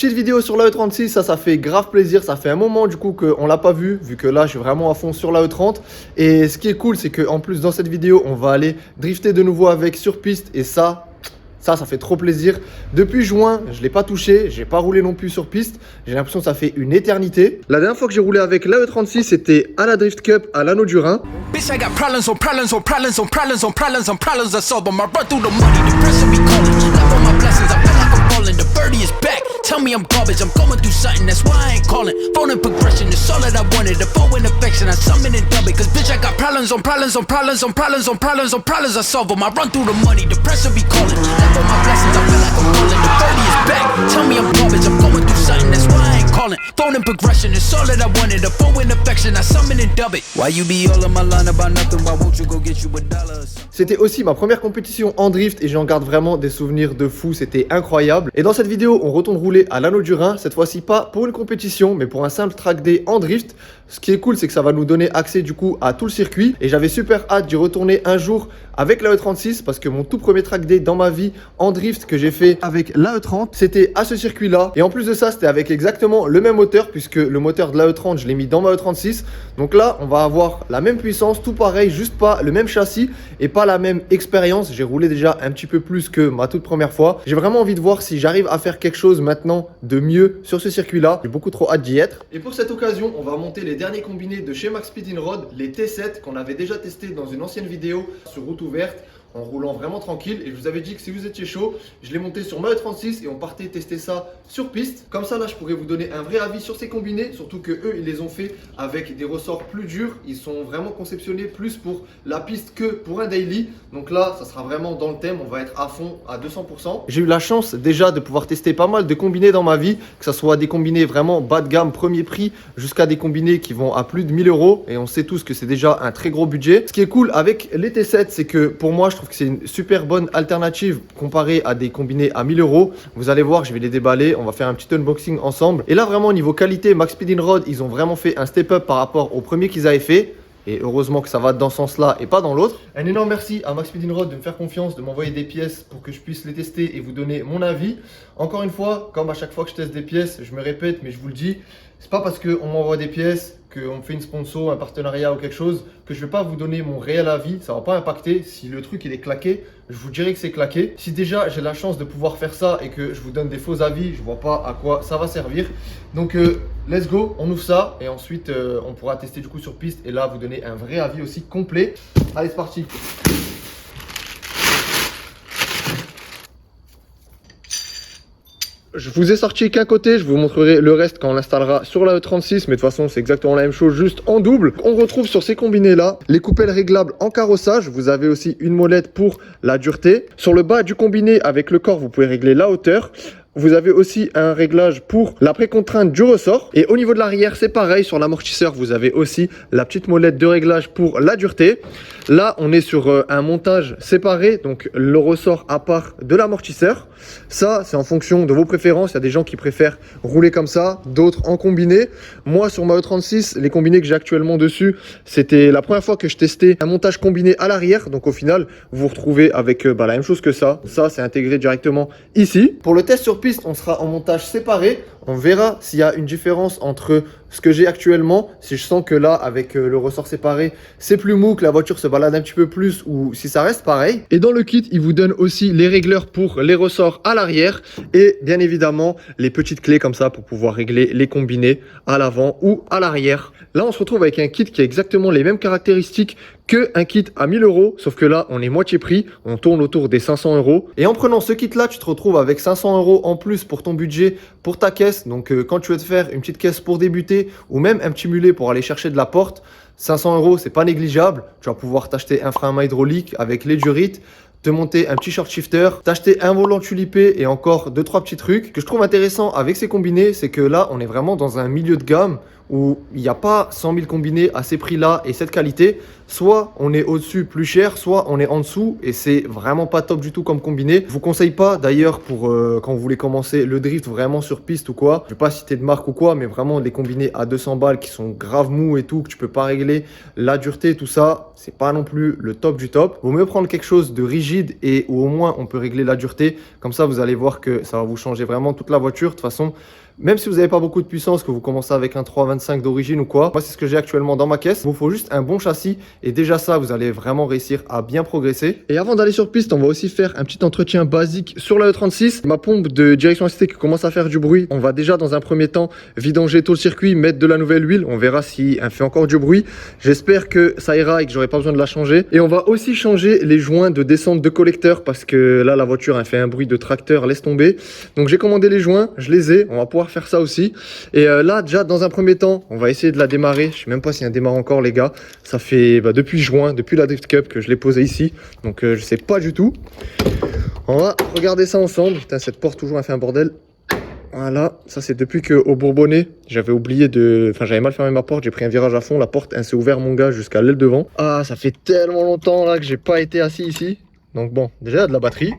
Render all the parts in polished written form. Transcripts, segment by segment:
Petite vidéo sur la E36, ça fait grave plaisir, ça fait un moment du coup qu'on l'a pas vu que là je suis vraiment à fond sur la E30. Et ce qui est cool, c'est qu'en plus dans cette vidéo, on va aller drifter de nouveau avec sur piste et ça fait trop plaisir. Depuis juin, je l'ai pas touché, j'ai pas roulé non plus sur piste. J'ai l'impression que ça fait une éternité. La dernière fois que j'ai roulé avec la E36, c'était à la Drift Cup à l'Anneau du Rhin. Bitch, I got problems on problems on problems on problems on problems on problems I solve them. I run through the money, the pressure be calling. Left on my blessings, I feel like I'm falling. The birdie is back. Tell me I'm garbage, I'm going through something, that's why I ain't calling. Phone and progression, it's all that I wanted. The phone and affection, I summon and dub it. Cause bitch, I got problems on problems on problems on problems on problems on problems I solve them. I run through the money, the pressure be calling. Left on my blessings, I feel like I'm falling. The birdie is back. Tell me I'm garbage, I'm going through something, that's why I ain't calling. Phone and progression, it's all that I wanted. The phone and affection, I summon and dub it. Why you be all on my line about nothing? Why won't you go get you $1 or something? C'était aussi ma première compétition en drift et j'en garde vraiment des souvenirs de fou, c'était incroyable. Et dans cette vidéo, on retourne rouler à l'Anneau du Rhin, cette fois-ci pas pour une compétition, mais pour un simple track day en drift. Ce qui est cool, c'est que ça va nous donner accès du coup à tout le circuit. Et j'avais super hâte d'y retourner un jour avec la E36 parce que mon tout premier track day dans ma vie en drift que j'ai fait avec la E30, c'était à ce circuit-là. Et en plus de ça, c'était avec exactement le même moteur puisque le moteur de la E30, je l'ai mis dans ma E36. Donc là, on va avoir la même puissance, tout pareil, juste pas le même châssis et pas la même expérience. J'ai roulé déjà un petit peu plus que ma toute première fois. J'ai vraiment envie de voir si j'arrive à faire quelque chose maintenant de mieux sur ce circuit-là. J'ai beaucoup trop hâte d'y être. Et pour cette occasion, on va monter les derniers combinés de chez Max Speed Inroad, les T7 qu'on avait déjà testé dans une ancienne vidéo sur route ouverte en roulant vraiment tranquille. Et je vous avais dit que si vous étiez chaud, je l'ai monté sur ma E36 et on partait tester ça sur piste. Comme ça là, je pourrais vous donner un vrai avis sur ces combinés, surtout que eux, ils les ont fait avec des ressorts plus durs. Ils sont vraiment conceptionnés plus pour la piste que pour un daily. Donc là, ça sera vraiment dans le thème, on va être à fond à 200%. J'ai eu la chance déjà de pouvoir tester pas mal de combinés dans ma vie, que ce soit des combinés vraiment bas de gamme, premier prix, jusqu'à des combinés qui vont à plus de 1000 €. Et on sait tous que c'est déjà un très gros budget. Ce qui est cool avec les T7, c'est que pour moi, je trouve que c'est une super bonne alternative comparée à des combinés à 1000 €. Vous allez voir, je vais les déballer, on va faire un petit unboxing ensemble. Et là, vraiment, au niveau qualité, Max Speed Inroad, ils ont vraiment fait un step-up par rapport au premier qu'ils avaient fait. Et heureusement que ça va dans ce sens-là et pas dans l'autre. Un énorme merci à Max Speed Inroad de me faire confiance, de m'envoyer des pièces pour que je puisse les tester et vous donner mon avis. Encore une fois, comme à chaque fois que je teste des pièces, je me répète, mais je vous le dis, c'est pas parce qu'on m'envoie des pièces, qu'on me fait une sponsor, un partenariat ou quelque chose, que je vais pas vous donner mon réel avis. Ça va pas impacter. Si le truc il est claqué, je vous dirai que c'est claqué. Si déjà j'ai la chance de pouvoir faire ça et que je vous donne des faux avis, je vois pas à quoi ça va servir. Donc let's go, on ouvre ça et ensuite on pourra tester du coup sur piste et là vous donner un vrai avis aussi complet. Allez, c'est parti. Je vous ai sorti qu'un côté, je vous montrerai le reste quand on l'installera sur la E36, mais de toute façon c'est exactement la même chose, juste en double. On retrouve sur ces combinés là les coupelles réglables en carrossage, vous avez aussi une molette pour la dureté. Sur le bas du combiné avec le corps, vous pouvez régler la hauteur. Vous avez aussi un réglage pour la précontrainte du ressort. Et au niveau de l'arrière, c'est pareil. Sur l'amortisseur, vous avez aussi la petite molette de réglage pour la dureté. Là, on est sur un montage séparé. Donc, le ressort à part de l'amortisseur. Ça, c'est en fonction de vos préférences. Il y a des gens qui préfèrent rouler comme ça, d'autres en combiné. Moi, sur ma E36, les combinés que j'ai actuellement dessus, c'était la première fois que je testais un montage combiné à l'arrière. Donc, au final, vous vous retrouvez avec la même chose que ça. Ça, c'est intégré directement ici. Pour le test sur piste, on sera en montage séparé. On verra s'il y a une différence entre ce que j'ai actuellement, si je sens que là, avec le ressort séparé, c'est plus mou, que la voiture se balade un petit peu plus ou si ça reste pareil. Et dans le kit, il vous donne aussi les régleurs pour les ressorts à l'arrière et bien évidemment, les petites clés comme ça pour pouvoir régler les combinés à l'avant ou à l'arrière. Là, on se retrouve avec un kit qui a exactement les mêmes caractéristiques qu'un kit à 1000 €, sauf que là, on est moitié prix, on tourne autour des 500 €. Et en prenant ce kit-là, tu te retrouves avec 500 € en plus pour ton budget, pour ta caisse. Donc, quand tu veux te faire une petite caisse pour débuter ou même un petit mulet pour aller chercher de la porte, 500 €, c'est pas négligeable. Tu vas pouvoir t'acheter un frein à main hydraulique avec les durites, te monter un petit short shifter, t'acheter un volant tulipé et encore 2-3 petits trucs. Ce que je trouve intéressant avec ces combinés, c'est que là, on est vraiment dans un milieu de gamme où il n'y a pas 100 000 combinés à ces prix-là et cette qualité. Soit on est au-dessus plus cher, soit on est en dessous et c'est vraiment pas top du tout comme combiné. Je vous conseille pas d'ailleurs pour quand vous voulez commencer le drift vraiment sur piste ou quoi. Je vais pas citer de marque ou quoi, mais vraiment des combinés à 200 balles qui sont grave mous et tout, que tu peux pas régler, la dureté, tout ça, c'est pas non plus le top du top. Vaut mieux prendre quelque chose de rigide et où au moins on peut régler la dureté. Comme ça, vous allez voir que ça va vous changer vraiment toute la voiture. De toute façon, même si vous n'avez pas beaucoup de puissance, que vous commencez avec un 325 d'origine ou quoi, moi c'est ce que j'ai actuellement dans ma caisse. Il vous faut juste un bon châssis et déjà ça, vous allez vraiment réussir à bien progresser. Et avant d'aller sur piste, on va aussi faire un petit entretien basique sur la E36. Ma pompe de direction assistée qui commence à faire du bruit. On va déjà dans un premier temps vidanger tout le circuit, mettre de la nouvelle huile. On verra si elle fait encore du bruit. J'espère que ça ira et que j'aurai pas besoin de la changer. Et on va aussi changer les joints de descente de collecteur parce que là la voiture elle fait un bruit de tracteur, laisse tomber. Donc j'ai commandé les joints, je les ai. On va pouvoir faire ça aussi. Et là déjà dans un premier temps on va essayer de la démarrer. Je sais même pas si elle démarre encore les gars. Ça fait depuis juin, depuis la Drift Cup que je l'ai posée ici. Donc je sais pas du tout. On va regarder ça ensemble. Putain, cette porte toujours elle fait un bordel. Voilà, ça c'est depuis qu'au Bourbonnais, j'avais oublié de... Enfin j'avais mal fermé ma porte, j'ai pris un virage à fond, la porte elle s'est ouverte mon gars jusqu'à l'aile devant. Ah ça fait tellement longtemps là que j'ai pas été assis ici. Donc bon, déjà de la batterie.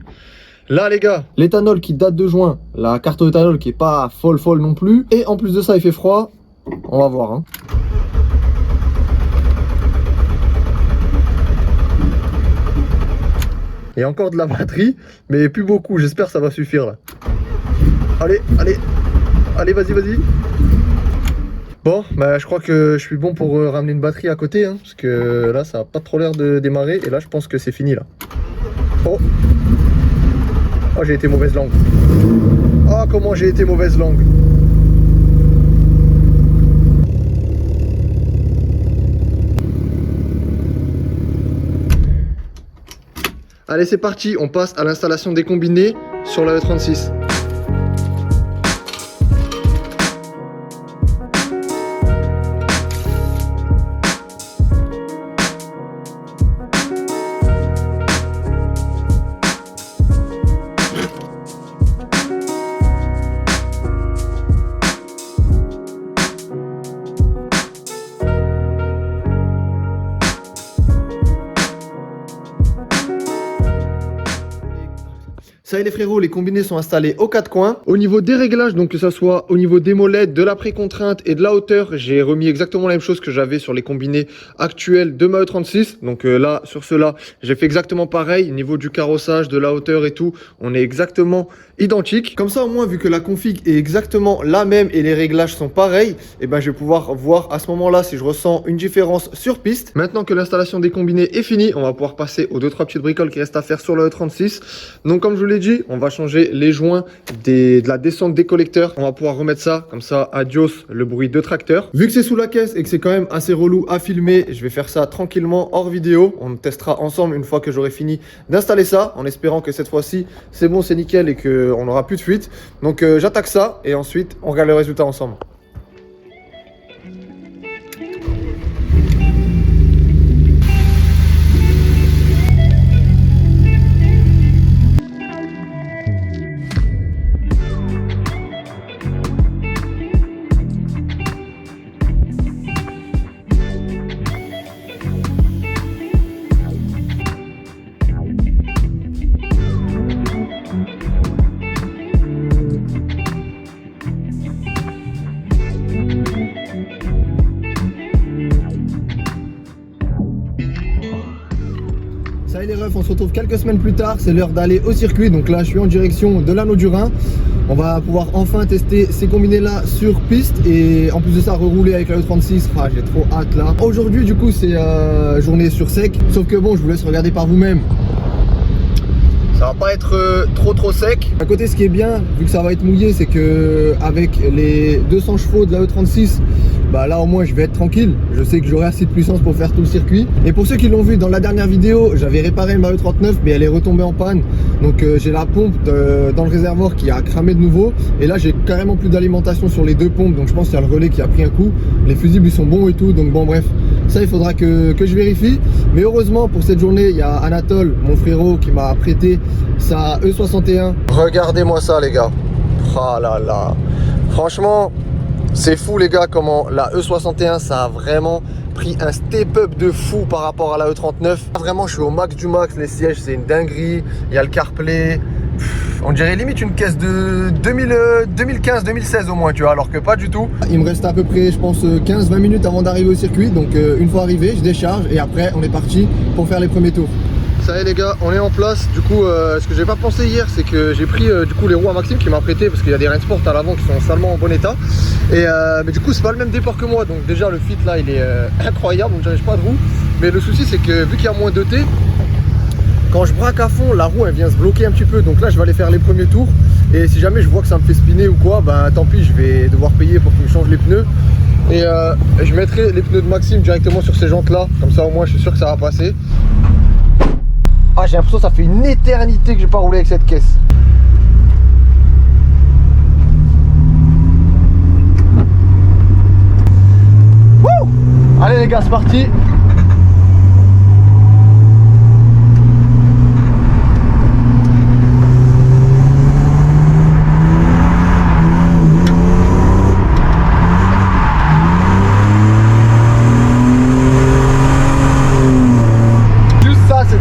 Là les gars, l'éthanol qui date de juin, la carte d'éthanol qui est pas folle non plus. Et en plus de ça il fait froid, on va voir hein. Il y a encore de la batterie, mais plus beaucoup, j'espère que ça va suffire là. Allez, vas-y. Bon, bah je crois que je suis bon pour ramener une batterie à côté, hein, parce que là ça a pas trop l'air de démarrer, et là je pense que c'est fini là. Oh, j'ai été mauvaise langue. Ah, comment j'ai été mauvaise langue. Allez, c'est parti, on passe à l'installation des combinés sur la E36. Ça y est les frérots, les combinés sont installés aux quatre coins. Au niveau des réglages, donc que ça soit au niveau des molettes, de la pré-contrainte et de la hauteur, j'ai remis exactement la même chose que j'avais sur les combinés actuels de ma E36. Donc là, sur ceux-là, j'ai fait exactement pareil. Au niveau du carrossage, de la hauteur et tout, on est exactement identique. Comme ça, au moins, vu que la config est exactement la même et les réglages sont pareils, et ben, je vais pouvoir voir à ce moment-là si je ressens une différence sur piste. Maintenant que l'installation des combinés est finie, on va pouvoir passer aux 2-3 petites bricoles qui restent à faire sur la E36. Donc, comme je vous l'ai dit, on va changer les joints de la descente des collecteurs. On va pouvoir remettre ça, comme ça, adios le bruit de tracteur. Vu que c'est sous la caisse et que c'est quand même assez relou à filmer, je vais faire ça tranquillement hors vidéo. On testera ensemble une fois que j'aurai fini d'installer ça, en espérant que cette fois-ci, c'est bon, c'est nickel et qu'on n'aura plus de fuite. Donc j'attaque ça et ensuite, on regarde le résultat ensemble. Ça y est les refs, on se retrouve quelques semaines plus tard, c'est l'heure d'aller au circuit. Donc là je suis en direction de l'Anneau du Rhin. On va pouvoir enfin tester ces combinés là sur piste et en plus de ça rerouler avec la E36. Ah, j'ai trop hâte là. Aujourd'hui du coup c'est journée sur sec, sauf que bon je vous laisse regarder par vous-même. Ça va pas être trop sec. À côté ce qui est bien, vu que ça va être mouillé, c'est que avec les 200 chevaux de la E36, bah là au moins je vais être tranquille. Je sais que j'aurai assez de puissance pour faire tout le circuit. Et pour ceux qui l'ont vu dans la dernière vidéo, j'avais réparé ma E39 mais elle est retombée en panne. Donc j'ai la pompe dans le réservoir qui a cramé de nouveau. Et là j'ai carrément plus d'alimentation sur les deux pompes. Donc je pense qu'il y a le relais qui a pris un coup. Les fusibles ils sont bons et tout. Donc bon bref, ça il faudra que je vérifie. Mais heureusement pour cette journée, il y a Anatole, mon frérot, qui m'a prêté sa E61. Regardez-moi ça les gars. Oh là là. Franchement, C'est fou les gars comment la E61 ça a vraiment pris un step-up de fou par rapport à la E39. Vraiment je suis au max du max, les sièges c'est une dinguerie, il y a le CarPlay. On dirait limite une caisse de 2015-2016 au moins, tu vois, alors que pas du tout. Il me reste à peu près, je pense, 15-20 minutes avant d'arriver au circuit. Donc une fois arrivé, je décharge et après on est parti pour faire les premiers tours. Ça y est les gars, on est en place. Du coup, ce que j'ai pas pensé hier, c'est que j'ai pris du coup les roues à Maxime qui m'a prêté parce qu'il y a des Rennsport à l'avant qui sont salement en bon état. Et mais du coup, c'est pas le même déport que moi. Donc déjà le fit là, il est incroyable. Donc j'arrive pas de roue. Mais le souci, c'est que vu qu'il y a moins d'ET, quand je braque à fond, la roue elle vient se bloquer un petit peu. Donc là je vais aller faire les premiers tours. Et si jamais je vois que ça me fait spinner ou quoi, ben tant pis, je vais devoir payer pour qu'il me change les pneus. Et je mettrai les pneus de Maxime directement sur ces jantes là. Comme ça au moins je suis sûr que ça va passer. Ah, j'ai l'impression que ça fait une éternité que j'ai pas roulé avec cette caisse. Wouh! Allez les gars, c'est parti.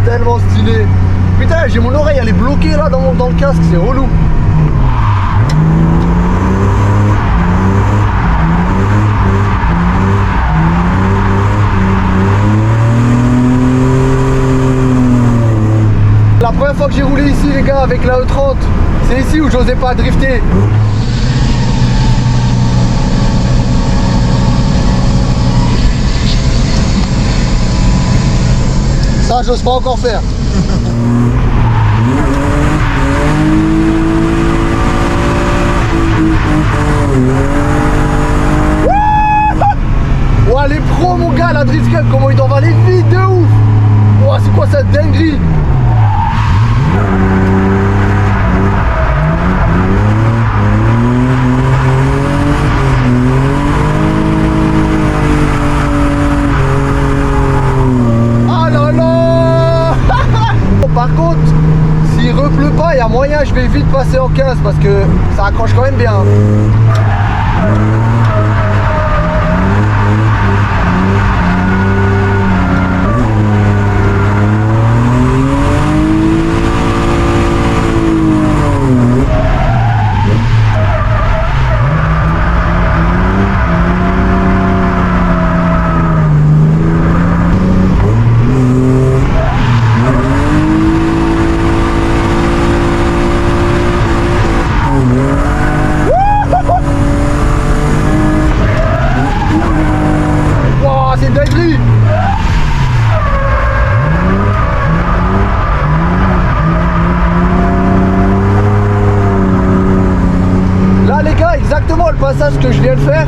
Tellement stylé. Putain, j'ai mon oreille, elle est bloquée là dans le casque, c'est relou. La première fois que j'ai roulé ici les gars avec la E30, c'est ici où j'osais pas drifter. Ça, j'ose pas encore faire. Ouah, les pros, mon gars, la Drift Cup, comment ils doivent aller vite de ouf. Ouah, c'est quoi cette dinguerie? Par contre, s'il repleut pas, il y a moyen, je vais vite passer en 15 parce que ça accroche quand même bien. Exactement le passage que je viens de faire,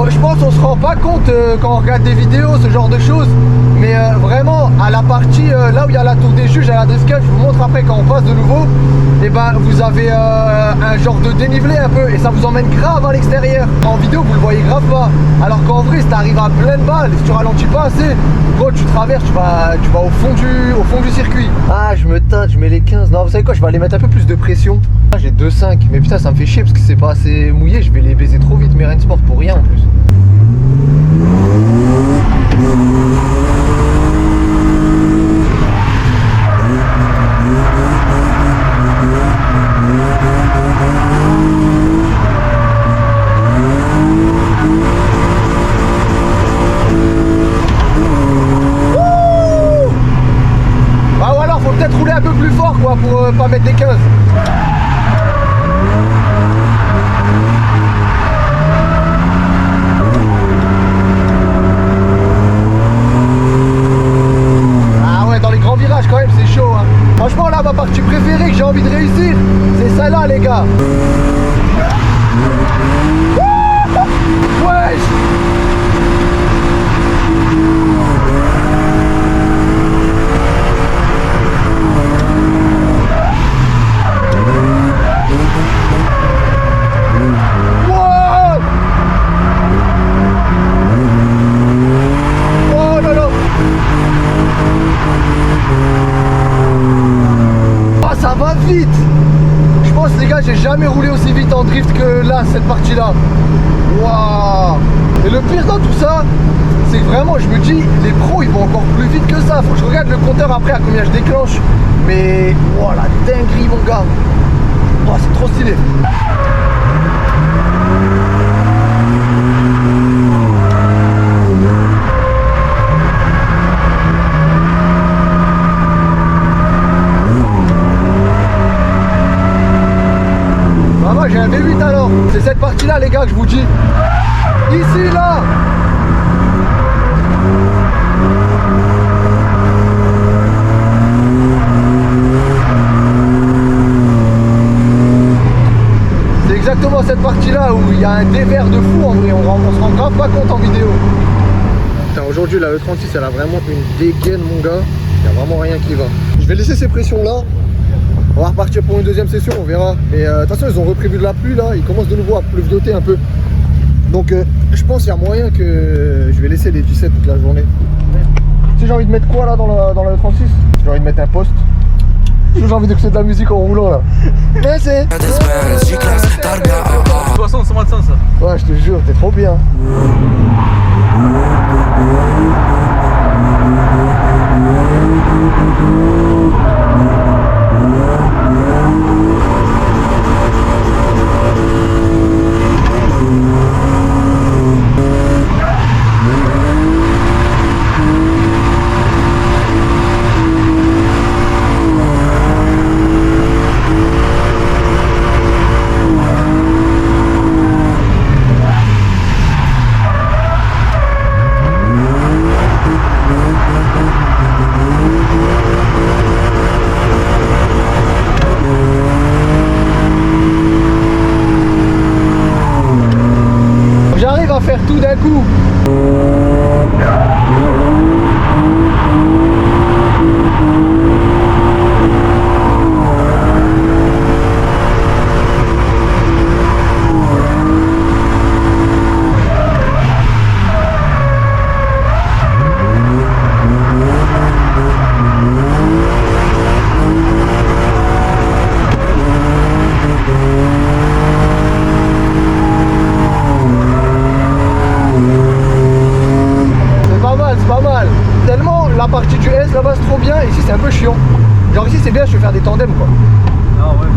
je pense qu'on se rend pas compte quand on regarde des vidéos, ce genre de choses, mais vraiment à la partie là où il y a la tour des juges à la Drift Cup, je vous montre après quand on passe de nouveau, et ben vous avez un genre de dénivelé un peu et ça vous emmène grave à l'extérieur. En vidéo vous le voyez grave pas, alors qu'en vrai si t'arrives à pleine balle, si tu ralentis pas assez, gros tu traverses, tu vas au fond du circuit. Ah je me tâte, je mets les 15, non vous savez quoi, je vais aller mettre un peu plus de pression. Ah, j'ai 2,5, mais putain ça me fait chier parce que c'est pas assez mouillé, je vais les baiser trop vite mes Rennsport pour rien en plus. Bah ou alors faut peut-être rouler un peu plus fort quoi pour pas mettre des 15. Quand même c'est chaud hein. Franchement là ma partie préférée que j'ai envie de réussir, c'est celle-là les gars. Wesh. Ça va vite. Je pense les gars j'ai jamais roulé aussi vite en drift que là cette partie là. Waouh. Et le pire dans tout ça, c'est que vraiment, je me dis, les pros, ils vont encore plus vite que ça. Faut que je regarde le compteur après à combien je déclenche. Mais, wow, la dinguerie, mon gars. Oh, c'est trop stylé. J'ai un V8 alors, c'est cette partie là les gars que je vous dis. Ici là. C'est exactement cette partie là où il y a un dévers de fou en vrai, on se rend grave pas compte en vidéo. Putain, aujourd'hui la E36 elle a vraiment une dégaine mon gars, il n'y a vraiment rien qui va. Je vais laisser ces pressions là. On va repartir pour une deuxième session, on verra. Mais de toute façon, ils ont reprévu de la pluie là. Il commence de nouveau à pleuvioter un peu. Donc, je pense qu'il y a moyen que je vais laisser les 17 toute la journée. Si j'ai envie de mettre quoi là dans la 36, j'ai envie de mettre un poste. J'ai envie d'écouter de la musique en roulant là. Mais c'est 60, 125 ça. Ouais, je te jure, t'es trop bien. J'arrive à faire tout d'un coup. La partie du S là-bas c'est trop bien, ici c'est un peu chiant. Genre ici c'est bien, je vais faire des tandems quoi. Ah ouais.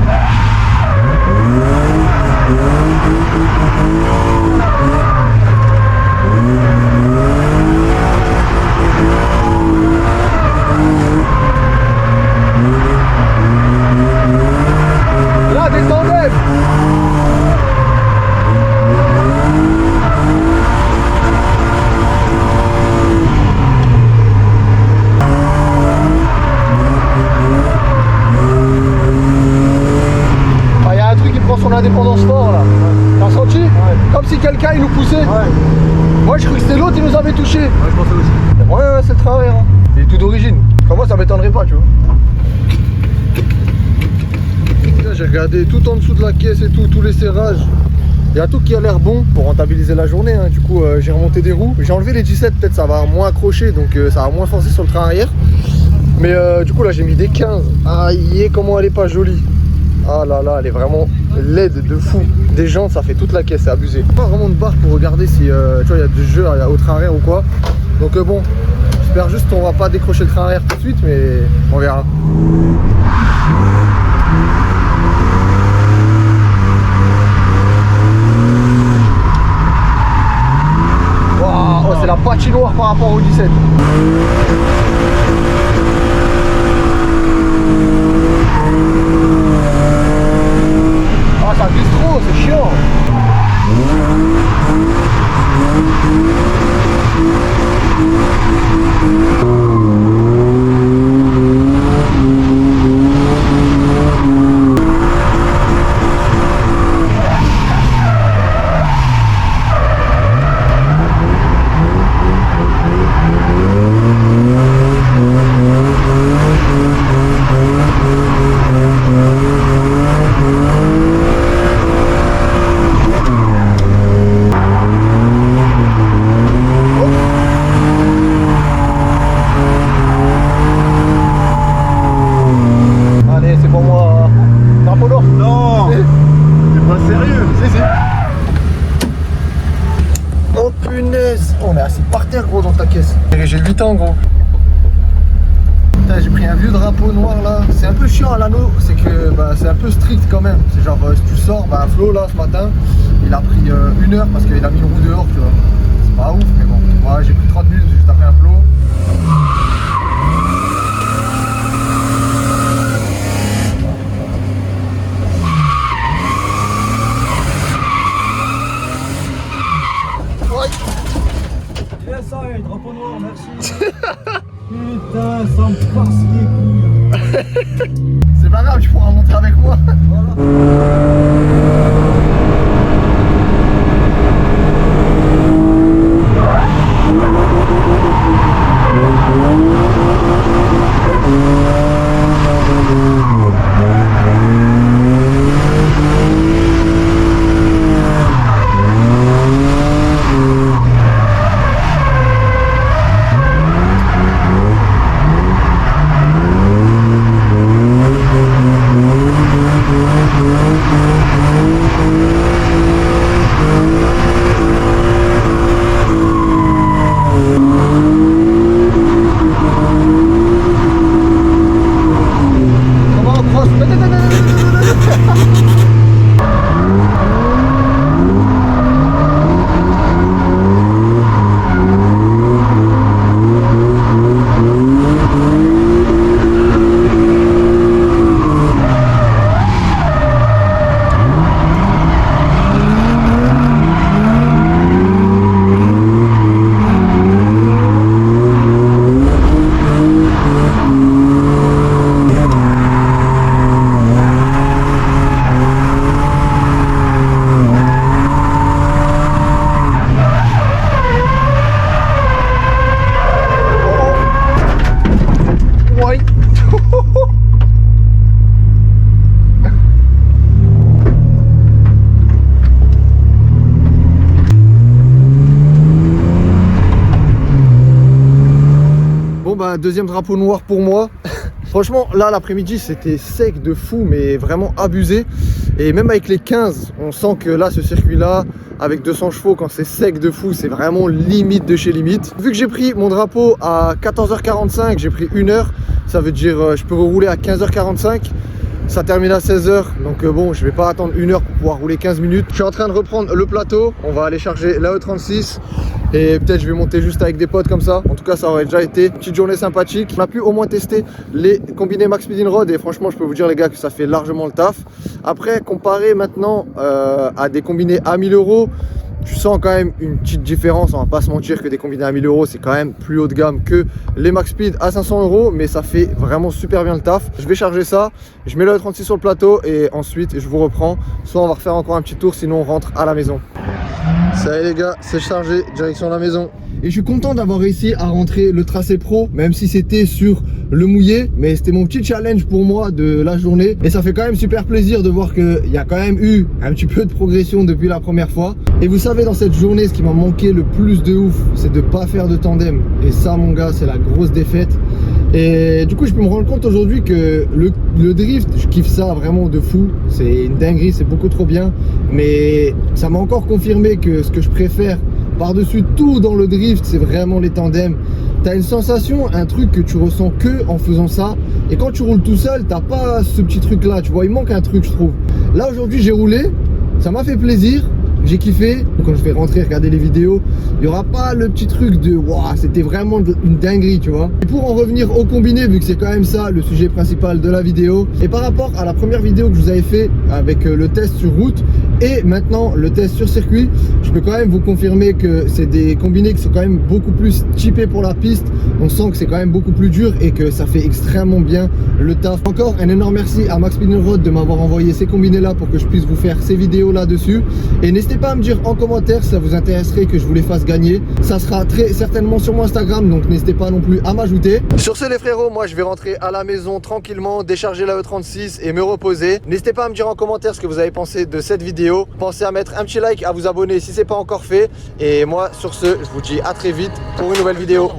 Là des tandems. Son indépendance fort là. T'as senti? Ouais. Comme si quelqu'un il nous poussait. Ouais. Moi je croyais que c'était l'autre qui nous avait touché. Ouais, je pensais aussi. Ouais, c'est le travers. Hein. Il est tout d'origine. Enfin, moi ça m'étonnerait pas, tu vois. J'ai regardé tout en dessous de la caisse et tout, tous les serrages. Il y a tout qui a l'air bon pour rentabiliser la journée. Hein. Du coup, j'ai remonté des roues. J'ai enlevé les 17, peut-être ça va moins accrocher, donc ça va moins forcer sur le train arrière. Mais du coup là j'ai mis des 15. Aïe, comment elle est pas jolie. Ah là là, elle est vraiment laide de fou. Des jantes, ça fait toute la caisse, c'est abusé. Pas vraiment de barre pour regarder si tu vois, il y a du jeu au train arrière ou quoi. Donc bon, j'espère juste qu'on va pas décrocher le train arrière tout de suite, mais on verra. Waouh, oh, c'est la patinoire par rapport au 17. Ah, ça glisse trop, c'est chiant. on est assis par terre gros dans ta caisse. J'ai 8 ans gros. Putain, j'ai pris un vieux drapeau noir là. C'est un peu chiant à l'anneau, c'est que bah, c'est un peu strict quand même. C'est genre si tu sors, bah Flo là ce matin, il a pris 1 heure parce qu'il a mis une roue dehors, tu vois. C'est pas ouf mais bon. Ouais, j'ai pris 30 minutes juste après un Flo. Yes, ça y est, drapeau noir, merci. Putain, ça me passe les couilles. C'est pas grave, tu pourras monter avec moi. Deuxième drapeau noir pour moi. Franchement là l'après-midi c'était sec de fou mais vraiment abusé, et même avec les 15 on sent que là ce circuit là avec 200 chevaux quand c'est sec de fou c'est vraiment limite de chez limite. Vu que j'ai pris mon drapeau à 14h45, j'ai pris 1 heure, ça veut dire je peux rouler à 15h45. Ça termine à 16h, donc bon, je vais pas attendre 1 heure pour pouvoir rouler 15 minutes. Je suis en train de reprendre le plateau, on va aller charger l'AE36 et peut-être je vais monter juste avec des potes comme ça. En tout cas, ça aurait déjà été une petite journée sympathique. On a pu au moins tester les combinés Max Speed Rod et franchement, je peux vous dire les gars que ça fait largement le taf. Après, comparé maintenant à des combinés à 1000 €, tu sens quand même une petite différence, on va pas se mentir que des combinés à 1000 € c'est quand même plus haut de gamme que les Max Speed à 500 €, mais ça fait vraiment super bien le taf. Je vais charger ça, je mets le 36 sur le plateau et ensuite je vous reprends. Soit on va refaire encore un petit tour, sinon on rentre à la maison. Ça y est les gars, c'est chargé, direction la maison. Et je suis content d'avoir réussi à rentrer le tracé pro, même si c'était sur le mouillé, mais c'était mon petit challenge pour moi de la journée. Et ça fait quand même super plaisir de voir qu'il y a quand même eu un petit peu de progression depuis la première fois. Et vous savez, dans cette journée, ce qui m'a manqué le plus de ouf, c'est de pas faire de tandem. Et ça mon gars, c'est la grosse défaite. Et du coup je peux me rendre compte aujourd'hui que le drift, je kiffe ça vraiment de fou. C'est une dinguerie, c'est beaucoup trop bien. Mais ça m'a encore confirmé que ce que je préfère par-dessus tout dans le drift, c'est vraiment les tandems. T'as une sensation, un truc que tu ressens que en faisant ça. Et quand tu roules tout seul, t'as pas ce petit truc là, tu vois, il manque un truc je trouve. Là aujourd'hui j'ai roulé, ça m'a fait plaisir. J'ai kiffé, quand je vais rentrer regarder les vidéos, il n'y aura pas le petit truc de waouh, c'était vraiment une dinguerie, tu vois. Et pour en revenir au combiné, vu que c'est quand même ça le sujet principal de la vidéo, et par rapport à la première vidéo que je vous avais fait avec le test sur route et maintenant le test sur circuit, je peux quand même vous confirmer que c'est des combinés qui sont quand même beaucoup plus typés pour la piste. On sent que c'est quand même beaucoup plus dur et que ça fait extrêmement bien le taf. Encore un énorme merci à Max Speed Rod de m'avoir envoyé ces combinés là pour que je puisse vous faire ces vidéos là dessus. Et n'hésitez pas à me dire en commentaire si ça vous intéresserait que je vous les fasse gagner. Ça sera très certainement sur mon Instagram, donc n'hésitez pas non plus à m'ajouter. Sur ce les frérots, moi je vais rentrer à la maison tranquillement, décharger la E36 et me reposer. N'hésitez pas à me dire en commentaire ce que vous avez pensé de cette vidéo. Pensez à mettre un petit like, à vous abonner si c'est pas encore fait. Et moi sur ce, je vous dis à très vite pour une nouvelle vidéo.